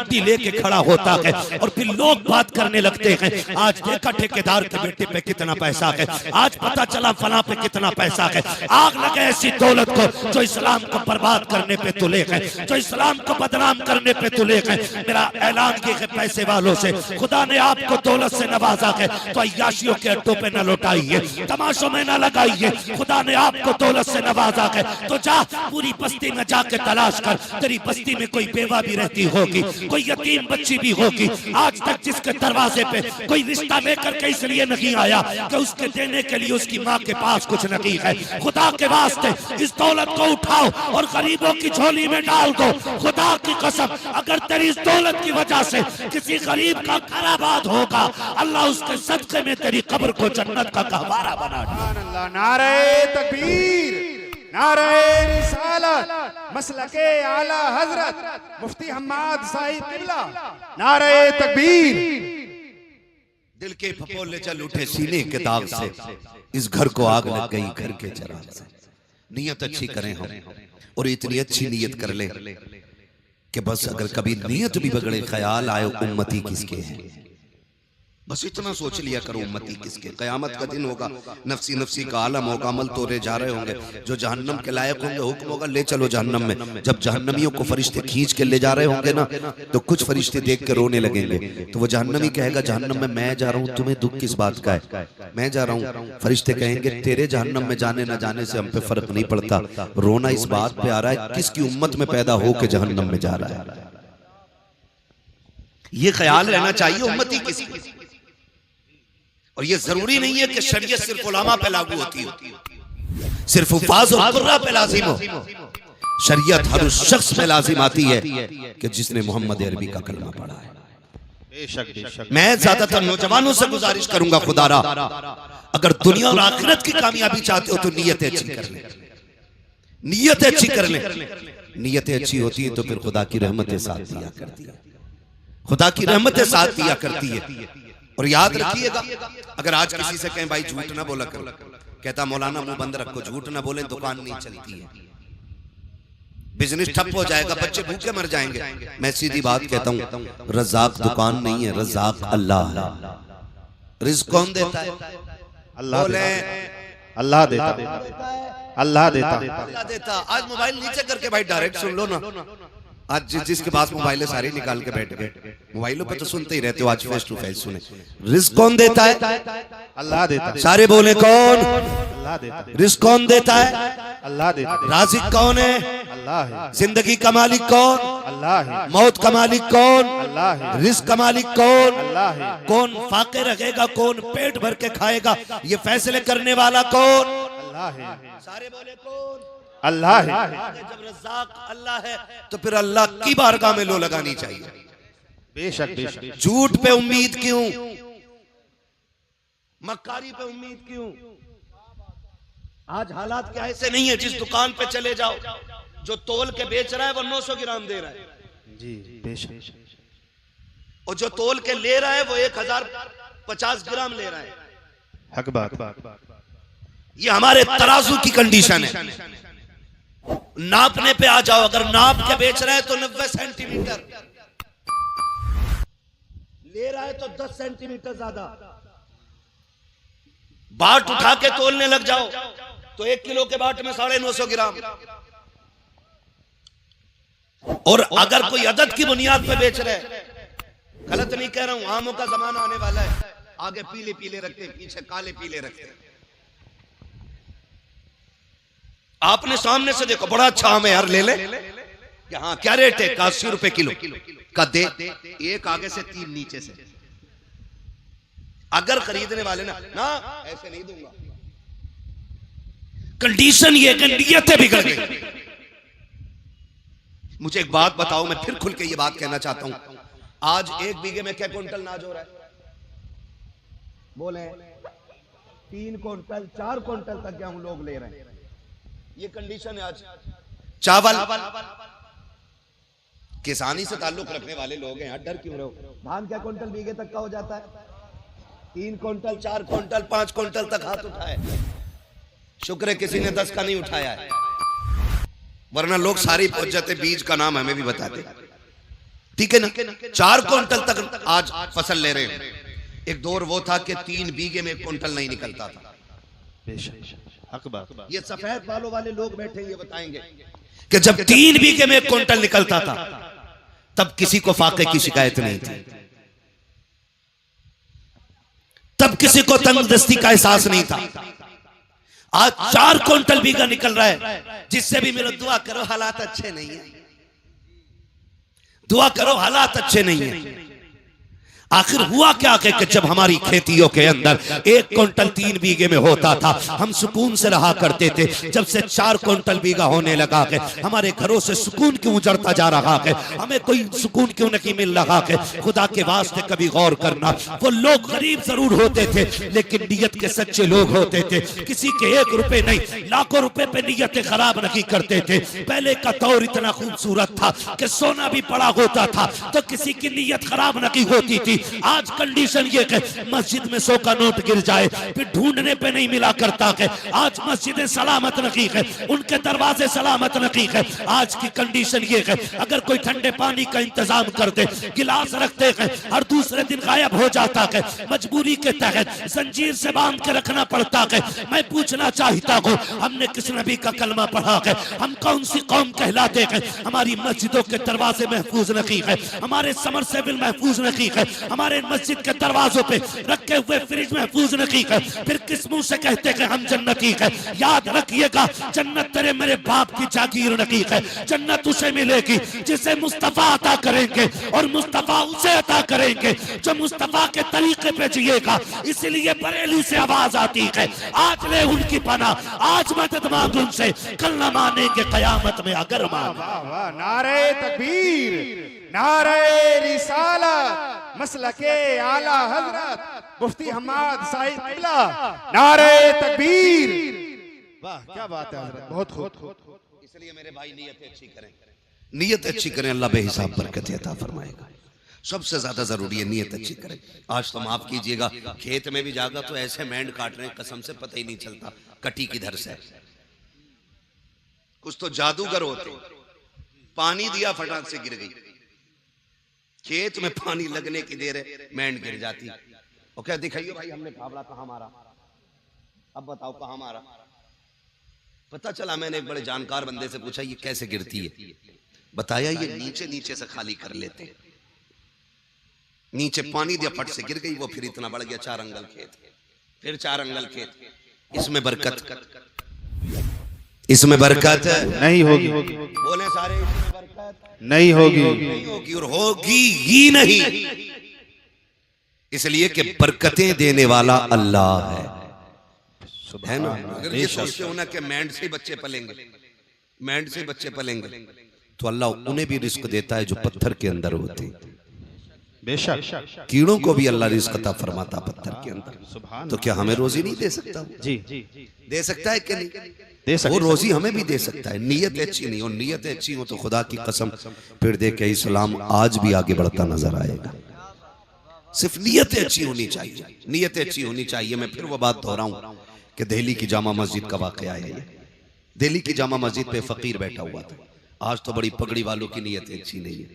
मट्टी लेके खड़ा होता है और फिर लोग बात करने लगते हैं, आज देखा ठेकेदार के बेटे पे कितना पैसा है, आज पता चला फला पे कितना पैसा है। आग लगे ऐसी दौलत को जो इस्लाम को बर्बाद करने पे तुले है, जो इस्लाम को बदनाम करने पे तुले है। मेरा ऐलान किए है पैसे वालों से, खुदा ने आपको दौलत से नवाजा है तो अय्याशियों के अड्डों पे न लौटाइए, तमाशों में न लगाइए। खुदा ने आपको दौलत से नवाजा है तो जा पूरी बस्ती में जाके तलाश कर, तेरी बस्ती में कोई बेवा भी रहती होगी, कोई यतीम बच्ची भी होगी। आज तक जिसके दरवाजे पे कोई रिश्ता लेकर के इसलिए नहीं आया कि उसके देने के लिए उसकी माँ के पास कुछ नहीं है। खुदा के वास्ते इस दौलत को उठाओ और गरीबों की झोली में डाल दो। खुदा की कसम, अगर तेरी इस दौलत की वजह से किसी गरीब का घर आबाद होगा, अल्लाह उसके सदके में तेरी कब्र को जन्नत का गहवारा बना देगा। नारे तकबीर, नारे रिसालत, मसलके आला हजरत मुफ्ती हम्माद साहिब किबला, नारे तकबीर। दिल के फपोले चल उठे सीने के दाग से, इस घर को आग लग गई घर के चिराग से। नियत अच्छी करें हम और इतनी अच्छी नियत कर ले कि बस अगर कभी नियत भी बगड़े, ख्याल आए उम्मती किसके हैं, बस इतना सोच लिया करो उम्मती किसके। कयामत का दिन होगा, नफसी नफसी का आलम होगा, अमल तोड़े जा रहे होंगे। जो जहन्नम के लायक होंगे हुक्म होगा ले चलो जहन्नम में। जब जहन्नमियों को फरिश्ते खींच के ले जा रहे होंगे ना, तो कुछ फरिश्ते देख के रोने लगेंगे। तो वो जहन्नमी कहेगा जहन्नम में मैं जा रहा हूँ, तुम्हें दुख किस बात का है, मैं जा रहा हूँ। फरिश्ते कहेंगे तेरे जहन्नम में जाने न जाने से हम पे फर्क नहीं पड़ता, रोना इस बात पे आ रहा है किसकी उम्मत में पैदा हो के जहन्नम में जा रहा है। ये ख्याल रहना चाहिए उम्मती किसकी। और ये जरूरी नहीं है कि शरीयत सिर्फ उलमा पे लागू होती हो, सिर्फ उफाज और कुर्रा पे लाजिम हो। शरीयत हर उस शख्स पे लाजिम आती है कि जिसने मोहम्मद अरबी का कलमा पढ़ा है। बेशक बेशक। मैं ज्यादातर नौजवानों से गुजारिश करूंगा, खुदारा अगर दुनिया और आखिरत की कामयाबी चाहते हो तो नीयतें अच्छी कर ले, नीयतें अच्छी कर ले। नीयतें अच्छी होती है तो फिर खुदा की रहमतें साथ दिया करती है, खुदा की रहमतें साथ दिया करती है। और याद रखिएगा, अगर आज किसी से कहें भाई झूठ ना बोला करो, कहता मौलाना मुंह बंद रखो, झूठ ना बोले दुकान नहीं चलती है, बिजनेस ठप हो जाएगा, बच्चे भूखे मर जाएंगे। मैं सीधी बात कहता हूँ, रज़ाक दुकान नहीं है, रज़ाक अल्लाह है। रिज़्क कौन देता है? अल्लाह बोले अल्लाह देता, अल्लाह देता, अल्लाह देता। आज मोबाइल नीचे करके भाई डायरेक्ट सुन लो ना। आज जिसके पास मोबाइल है सारे निकाल के बैठ गए, मोबाइलों पे तो सुनते ही रहते हो, आज फेस टू फेस सुने। रिज़्क कौन देता है? अल्लाह देता। सारे बोले कौन? अल्लाह देता। रिज़्क कौन देता है? अल्लाह देता। राज़िक कौन है? अल्लाह है। जिंदगी का मालिक कौन? अल्लाह है। मौत का मालिक कौन? अल्लाह है। रिज़्क का मालिक कौन? अल्लाह है। कौन फाके रखेगा, कौन पेट भर के खाएगा, ये फैसले करने वाला कौन? अल्लाह है। सारे बोले कौन? अल्लाह है। जब रज़्ज़ाक अल्लाह है तो फिर अल्लाह की बारगाह में लो लगानी चाहिए। बेशक बेशक। झूठ पे उम्मीद क्यों, मक्कारी पे उम्मीद क्यों? आज हालात क्या ऐसे नहीं है, जिस दुकान पे चले जाओ जो तोल के बेच रहा है वो 900 ग्राम दे रहा है जी बेशक, और जो तोल के ले रहा है वो 1050 ग्राम ले रहा है। हक बात। ये हमारे तराजू की कंडीशन है। नापने पे आ जाओ, अगर नाप के बेच रहा है तो 90 सेंटीमीटर ले रहा है तो 10 सेंटीमीटर ज्यादा। बाट उठा के तोलने लग जाओ तो 1 किलो के बाट में 950 ग्राम। और अगर कोई अदद की बुनियाद पे बेच रहे, गलत नहीं कह रहा हूं, आमों का जमाना आने वाला है, आगे पीले पीले रखते पीछे काले पीले रखते। आपने सामने से देखो बड़ा अच्छा आम है यार, ले ले। हाँ क्या रेट है? 80 रुपए किलो का दे, एक आगे से 3 नीचे से। अगर खरीदने वाले ना ऐसे नहीं दूंगा। कंडीशन ये कि नियतें बिगड़ गई। मुझे एक बात बताओ, मैं फिर खुल के ये बात कहना चाहता हूं, आज 1 बीघे में क्या क्विंटल अनाज हो रहा है? बोले 3 क्विंटल 4 क्विंटल तक गेहूं लोग ले रहे हैं। ये कंडीशन है आज। चावल किसानी से ताल्लुक रखने वाले लोग हैं, डर क्यों रहे हो? धान क्या क्विंटल बीघे तक का हो जाता है? 3 क्विंटल 4 क्विंटल 5 क्विंटल तक हाथ उठाए, शुक्र है किसी ने 10 का नहीं उठाया है, वरना लोग सारी पहुंच जाते। बीज का नाम हमें भी बताते। ठीक है ना। 4 क्विंटल तक आज फसल ले रहे हैं। एक दौर वो था कि 3 बीघे में 1 क्विंटल नहीं निकलता था। बेशक हक बात। ये सफेद बालों वाले लोग बैठे ये बताएंगे कि जब 3 बीघे में 1 क्विंटल निकलता था तब किसी को फाके की शिकायत नहीं थी, तब किसी को तंगदस्ती का एहसास नहीं था। आज 4 क्विंटल बीघा निकल रहा है। जिससे भी मिलो दुआ करो हालात अच्छे नहीं है, दुआ करो हालात अच्छे नहीं है। आखिर हुआ क्या कि जब हमारी खेतियों के अंदर 1 क्विंटल 3 बीघे में होता था हम सुकून से रहा करते थे। जब से 4 क्विंटल बीघा होने लगा के हमारे घरों से सुकून क्यों उजड़ता जा रहा है, हमें कोई सुकून क्यों नहीं मिल रहा है। खुदा के वास्ते कभी गौर करना, वो लोग गरीब जरूर होते थे लेकिन नियत के सच्चे लोग होते थे। किसी के 1 रुपए नहीं लाखों रुपए पे नियतें खराब नहीं करते थे। पहले का दौर इतना खूबसूरत था कि सोना भी पड़ा होता था तो किसी की नियत खराब नहीं होती थी। आज कंडीशन ये कि मस्जिद में 100 का नोट गिर जाए फिर ढूंढने पे नहीं मिला करता है। आज मस्जिदें सलामत नहीं है, उनके दरवाजे सलामत नहीं है। आज की कंडीशन ये है अगर कोई ठंडे पानी का इंतजाम कर दे, गिलास रखते हैं हर दूसरे दिन गायब हो जाता है। मजबूरी के तहत जंजीर से बांध के रखना पड़ता है। मैं पूछना चाहता हूँ हमने किस नबी का कलमा पढ़ा है? हम कौन सी कौम कहलाते हैं? हमारी मस्जिदों के दरवाजे महफूज नहीं है, हमारे समरसेबिल महफूज नहीं है, हमारे मस्जिद के दरवाजों पे रखे हुए फ्रिज महफूज नहीं है। फिर किस मुंह से कहते हैं हम जन्नती है? याद रखिएगा जन्नत तेरे मेरे बाप की जागीर नहीं है। जन्नत उसे मिलेगी जिसे मुस्तफा अता करेंगे और मुस्तफा उसे अता करेंगे जो मुस्तफा के तरीके पे जिएगा। इसलिए बरेली से आवाज आती है आज ले उनकी पनाह, आज मदद मांग उनसे, कल न मानेंगे कयामत में अगर माने। नारे तकबीर, नारे रिसालत, मसलके आला हजरत मुफ्ती हम्माद साहिब किबला, नारे तकबीर। वाह क्या बात है हजरत, बहुत खूब। इसलिए मेरे भाई नियत अच्छी करें, नियत अच्छी करें, अल्लाह बेहिसाब बरकत अता फरमाएगा। सबसे ज्यादा जरूरी है नियत अच्छी करें। आज तो माफ कीजिएगा खेत में भी जागा तो ऐसे मैंड काट रहे हैं कसम से पता ही नहीं चलता कटी किधर से। कुछ तो जादूगर होते, पानी दिया फटाक से गिर गई। खेत में पानी लगने की देर है मैंड गिर जाती। और क्या दिखाइए भाई हमने काबड़ा कहां मारा, अब बताओ कहां मारा। पता चला मैंने एक बड़े जानकार बंदे से पूछा ये कैसे गिरती है, बताया ये नीचे नीचे से खाली कर लेते हैं। नीचे पानी दिया फट से गिर गई वो, फिर इतना बढ़ गया 4 अंगल खेत, फिर 4 अंगल खेत। इसमें बरकत, इसमें बरकत नहीं होगी, बोले सारे इसमें बरकत नहीं होगी, नहीं होगी और होगी ही नहीं। इसलिए कि बरकतें देने वाला अल्लाह है ना। अगर ये सोचते हो ना कि मैंड से बच्चे पलेंगे, मैंड से बच्चे पलेंगे, तो अल्लाह उन्हें भी रिस्क देता है जो पत्थर के अंदर होते हैं। बेशक कीड़ों को भी अल्लाह रिस्क अता फरमाता पत्थर के अंदर। तो क्या हमें रोजी नहीं दे सकता? जी दे सकता है कि नहीं? दे सकता वो रोजी हमें भी दे सकता है। नीयत अच्छी नहीं हो, नीयत अच्छी हो तो खुदा की कसम फिर देखे इस्लाम आज भी आगे बढ़ता नजर आएगा। सिर्फ नीयत अच्छी होनी चाहिए, नीयत अच्छी होनी चाहिए। मैं फिर वो बात दोहराऊं कि दिल्ली की जामा मस्जिद का वाकया है ये। दिल्ली की जामा मस्जिद पे फकीर बैठा हुआ था। आज तो बड़ी पगड़ी वालों की नीयत अच्छी नहीं है,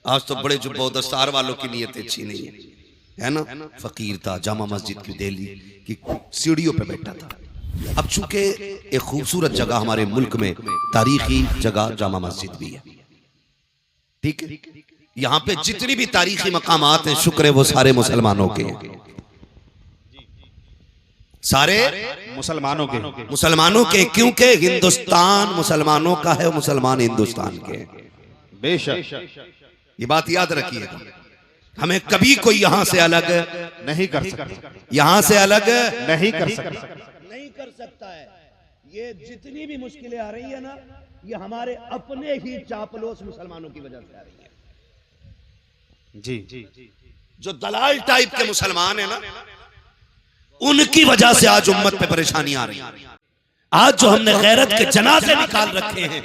आज तो बड़े जुब्बो दस्तार वालों की नीयत अच्छी नहीं है ना। फकीर था जामा मस्जिद की दिल्ली की सीढ़ियों पे बैठा था। अब चूंकि एक खूबसूरत जगह हमारे मुल्क में तारीखी जगह जामा मस्जिद भी है, ठीक है। यहाँ पे जितनी भी तारीखी मकामात हैं शुक्र है वो सारे मुसलमानों के हैं, सारे मुसलमानों के, क्योंकि हिंदुस्तान मुसलमानों का है, मुसलमान हिंदुस्तान के हैं। बेशक ये बात याद रखिएगा। हमें कभी कोई यहां से अलग नहीं कर सकता, यहां से अलग नहीं कर सकता, नहीं कर सकता है। ये जितनी भी मुश्किलें आ रही है ना, ये हमारे अपने ही चापलूस मुसलमानों की वजह से आ रही है। जी जो दलाल टाइप के मुसलमान है ना, उनकी वजह से आज उम्मत पे परेशानी आ रही है। आज जो हमने गैरत के जनाजे निकाल रखे हैं,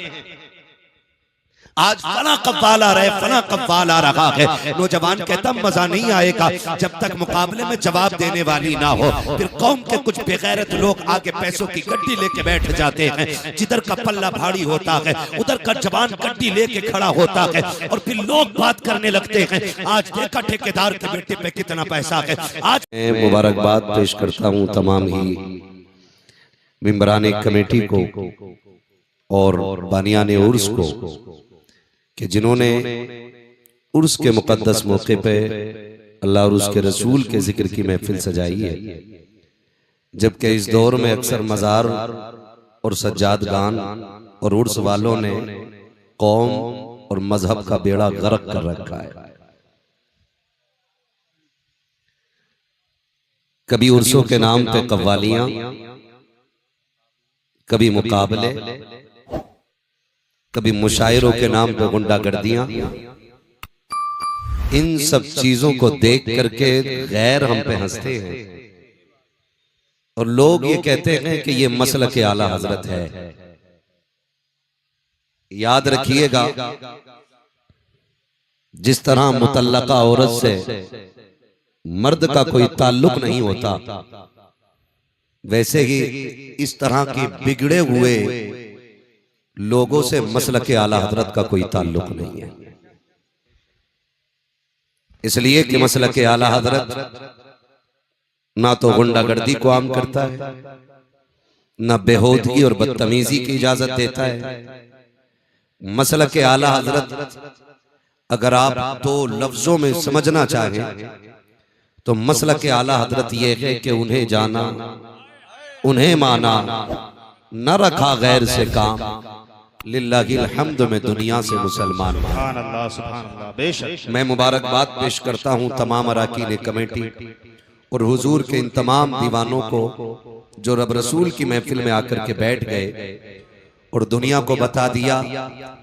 आज फला कव्वाल आ रहा है, फला कव्वाल आ रहा है। नौजवान कहता मजा नहीं आएगा जब तक मुकाबले में जवाब देने वाली ना हो। फिर कौम के कुछ बेगैरत लोग आगे पैसों की गड्डी लेके बैठ जाते हैं, जिधर का पल्ला भारी होता है उधर का जवान गड्डी लेके खड़ा होता है और फिर लोग बात करने लगते हैं। आज देखा ठेकेदार के बेटे पे कितना पैसा है। आज मैं मुबारकबाद पेश करता हूँ तमाम ही मेंबरान कमेटी को और बानियान उर्स को कि जिन्होंने उर्स के मुकद्दस मौके पे अल्लाह और उसके रसूल के जिक्र की महफिल सजाई है। जबकि इस दौर में अक्सर मज़ार और सज्जादगान और उर्स वालों ने कौम और मजहब का बेड़ा गर्क कर रखा है। कभी उर्सों के नाम पे कव्वालियां, कभी मुकाबले, कभी मुशायरों के नाम पे गुंडागर्दियां। इन सब चीजों को देख करके गैर हम पे हंसते हैं और लोग ये कहते हैं कि ये मसलक आला हजरत है। याद रखिएगा, जिस तरह मुतल्लका औरत से मर्द का कोई ताल्लुक नहीं होता, वैसे ही इस तरह के बिगड़े हुए लोगों से मसलक आला हजरत का कोई ताल्लुक नहीं है। इसलिए कि मसलक आला हजरत ना तो गुंडागर्दी को आम करता है, ना बेहूदगी और बदतमीजी की इजाजत देता है। मसलक आला हजरत अगर आप तो लफ्जों में समझना चाहें तो मसलक आला हजरत ये है कि उन्हें जाना, उन्हें माना, न रखा गैर से काम, लिल्लाहिल हम्द में दुनिया से मुसलमान। सुभान अल्लाह, सुभान अल्लाह, बेशक। मैं मुबारकबाद पेश करता हूँ तमाम अराकीन कमेटी और हुजूर के इन तमाम दीवानों को जो रब रसूल की महफिल में आकर के बैठ गए और दुनिया को बता दिया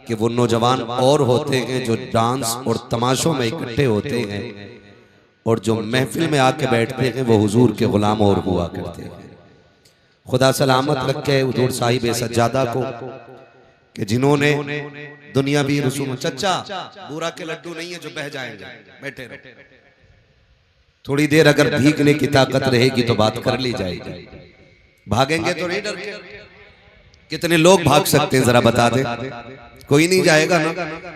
कि वो नौजवान और होते हैं जो डांस और तमाशों में इकट्ठे होते हैं और जो महफिल में आके बैठते हैं वो हुजूर के गुलाम और हुआ करते हैं। खुदा सलामत रखे हुजूर साहिब सज्जादा को कि जिन्होंने दुनियावी रसूम। चचा बूरा के लड्डू नहीं है जो बह जाएंगे, बैठे रहो। थोड़ी देर अगर भीगने की ताकत रहेगी तो बात कर ली जाएगी, भागेंगे तो नहीं डर के। कितने लोग भाग सकते हैं जरा बता दे? कोई नहीं जाएगा ना?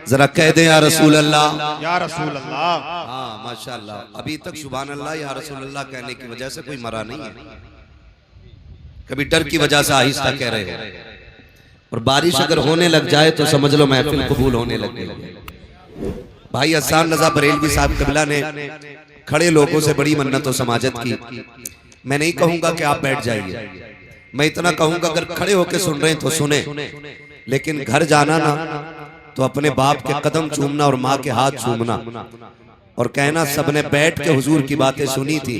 जरा कह दे या रसूल अल्लाह, या रसूल अल्लाह। हाँ माशाल्लाह, अभी तक सुभान अल्लाह या रसूल अल्लाह कहने की वजह से कोई मरा नहीं है। कभी डर की वजह से आहिस्ता कह रहे हो। और बारिश अगर होने लग जाए तो समझ लो महफिल कबूल होने लग गई। भाई हसन रजा बरेलवी साहब कबीला ने खड़े लोगों से बड़ी मन्नत और समाजत की। मैं नहीं कहूंगा कि आप बैठ जाइए, मैं इतना कहूंगा अगर खड़े होकर सुन रहे हैं तो सुने, लेकिन घर जाना ना तो अपने बाप के कदम चूमना और माँ के हाथ चूमना और कहना सबने बैठ के हुजूर की बातें सुनी थी।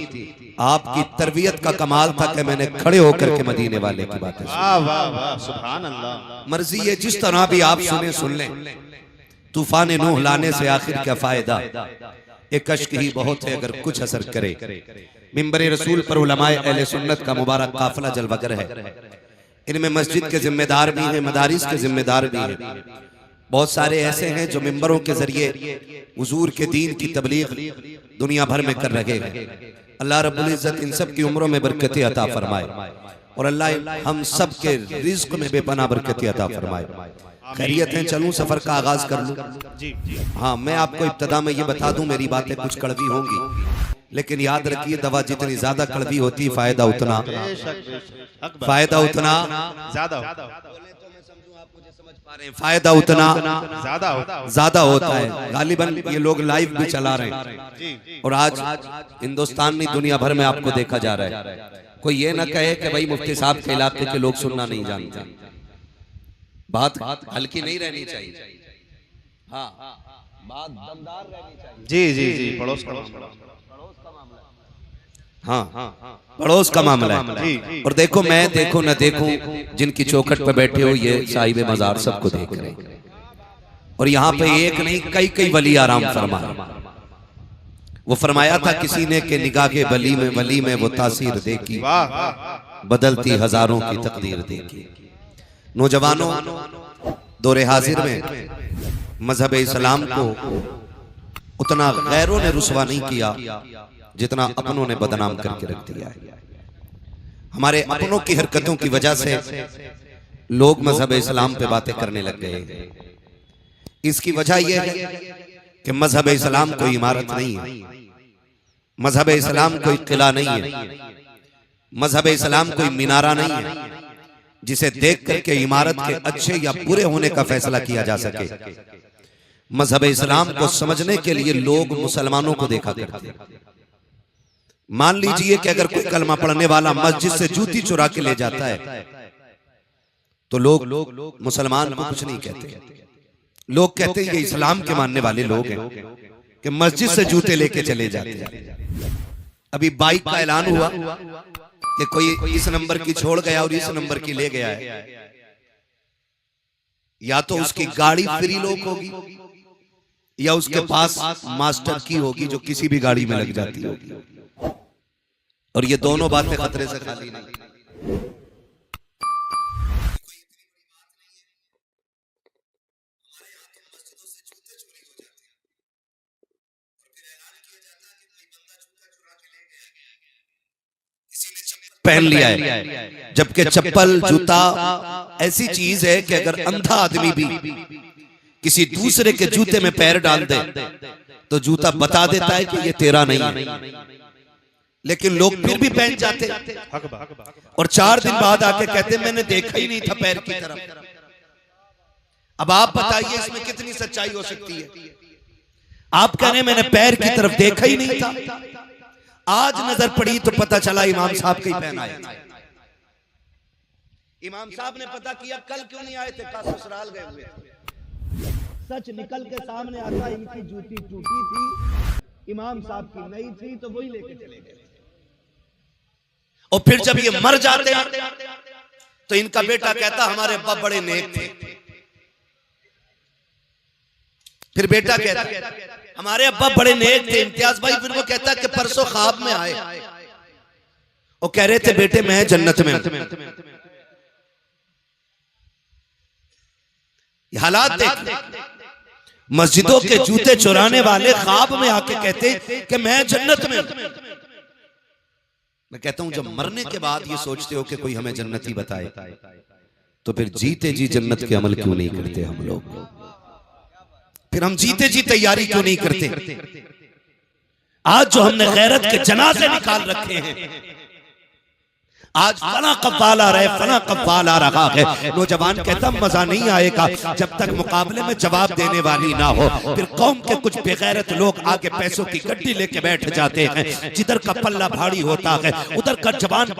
आपकी तरबियत का कमाल था कि मैंने खड़े होकर के मदीने वाले की बातें सुनी। वाह वाह वाह, सुभान अल्लाह। मर्जी है जिस तरह भी आप सुने सुन लें। तूफान नूह लाने से आखिर क्या फायदा, एक अश्क ही बहुत है अगर कुछ असर करे। मिंबर रसूल पर उलमाए अहले सुन्नत का मुबारक काफिला जलवगर है। इनमें मस्जिद के जिम्मेदार भी हैं, मदारिस के जिम्मेदार भी हैं। बहुत सारे ऐसे हैं जो मिंबरों के जरिए हुजूर के दीन की तबलीग दुनिया भर में कर रहे हैं। अल्लाह रब्बुल इज्जत इन सब की उम्रों में बरकतें अता फरमाए और अल्लाह हम सब के रिज्क में बेपनाह बरकतें अता फरमाए। खैरियत है, चलूं सफर का आगाज कर लूं? हाँ, मैं आपको इब्तदा में ये बता दूं, मेरी बातें कुछ कड़वी होंगी, लेकिन याद रखिए दवा जितनी ज्यादा कड़वी होती है फायदा उतना फायदा उतना ज्यादा होता है। गालिबन ये लोग लाइव भी चला रहे हैं और आज हिंदुस्तान नहीं दुनिया भर में आपको देखा जा रहा है। कोई ये ना कहे कि भाई मुफ्ती साहब के इलाके के लोग सुनना नहीं जानते। बात हल्की नहीं रहनी चाहिए। हाँ, बात दमदार रहनी चाहिए। जी जी जी, पड़ोस का मामला। हाँ, पड़ोस का मामला है। और देखो मैं देखो न देखूं, जिनकी चौखट पर बैठे हो ये साहिब मजार सबको देख रहे हैं और यहाँ पे एक नहीं कई कई वली आराम फरमा। वो फरमाया था किसी ने कि निगाह के वली में वो तासीर देखी, बदलती हजारों की तकदीर देखी। नौजवानों, दौरे हाजिर में मजहब इस्लाम को उतना गैरों ने रुसवा नहीं किया जितना अपनों ने बदनाम करके रख दिया है। हमारे अपनों की हरकतों की वजह से लोग मजहब इस्लाम पे बातें करने लग गए। इसकी वजह यह है कि मजहब इस्लाम कोई इमारत नहीं है, मजहब इस्लाम कोई किला नहीं है, मजहब इस्लाम कोई मीनारा नहीं है जिसे देख करके इमारत के अच्छे या बुरे होने का फैसला किया जा सके। मजहब इस्लाम को समझने के लिए लोग मुसलमानों को देखा करते हैं। मान लीजिए कि अगर कोई कलमा पढ़ने वाला मस्जिद से जूती चुरा के ले जाता है तो लोग मुसलमान को कुछ नहीं कहते। लोग कहते हैं ये इस्लाम के मानने वाले लोग हैं कि मस्जिद से जूते लेके चले जाते हैं। अभी बाइक का ऐलान हुआ कि कोई इस नंबर की छोड़ गया और इस नंबर की ले गया है, या तो उसकी गाड़ी फ्री लॉक होगी या उसके पास मास्टर की होगी जो किसी भी गाड़ी में लग जाती होगी, और ये दोनों बातें खतरे से खाली नहीं। पहन लिया है, जबकि चप्पल जूता ऐसी चीज है कि अगर अंधा आदमी भी किसी दूसरे के जूते में पैर डाल दे तो जूता बता देता है कि ये तेरा नहीं है, लेकिन लोग फिर भी पहन जाते और 4 दिन बाद आके कहते मैंने देखा ही नहीं था पैर की तरफ। अब आप बताइए इसमें कितनी सच्चाई हो सकती है? आप कह रहे मैंने पैर की तरफ देखा ही नहीं था, आज नजर पड़ी तो पता चला इमाम साहब के ही पहना है। इमाम साहब ने पता किया कल क्यों नहीं आए थे, कल ससुराल गए हुए थे। सच निकल के सामने आता इनकी जूती टूटी थी, इमाम साहब की नई थी तो वही लेके चले गए। और फिर जब ये मर जाते हैं तो इनका बेटा कहता हमारे अब्बा बड़े नेक थे। फिर बेटा कहता हमारे अब्बा बड़े नेक थे। इम्तियाज भाई फिर वो कहता कि परसों ख्वाब में आए और कह रहे थे बेटे मैं जन्नत में हूं। हालात देख, मस्जिदों के जूते चुराने वाले ख्वाब में आके कहते कि मैं जन्नत में हूं। मैं कहता हूं जब मरने के बाद ये सोचते हो कि कोई हमें जन्नती बताए तो फिर जीते जी जन्नत के अमल क्यों नहीं करते हम लोग? फिर हम जीते जी तैयारी क्यों नहीं करते? आज जो हमने गैरत के जनाजे निकाल रखे हैं, आज फला कव्वाल आ रहा है, फला कव्वाल आ रहा है, नौजवान कहता मजा नहीं आएगा जब तक मुकाबले में जवाब देने वाली ना हो। फिर कौम के कुछ बेगैरत लोग आगे पैसों की गड्डी लेके बैठ जाते हैं, जिधर का पल्ला भारी होता है उधर का जवान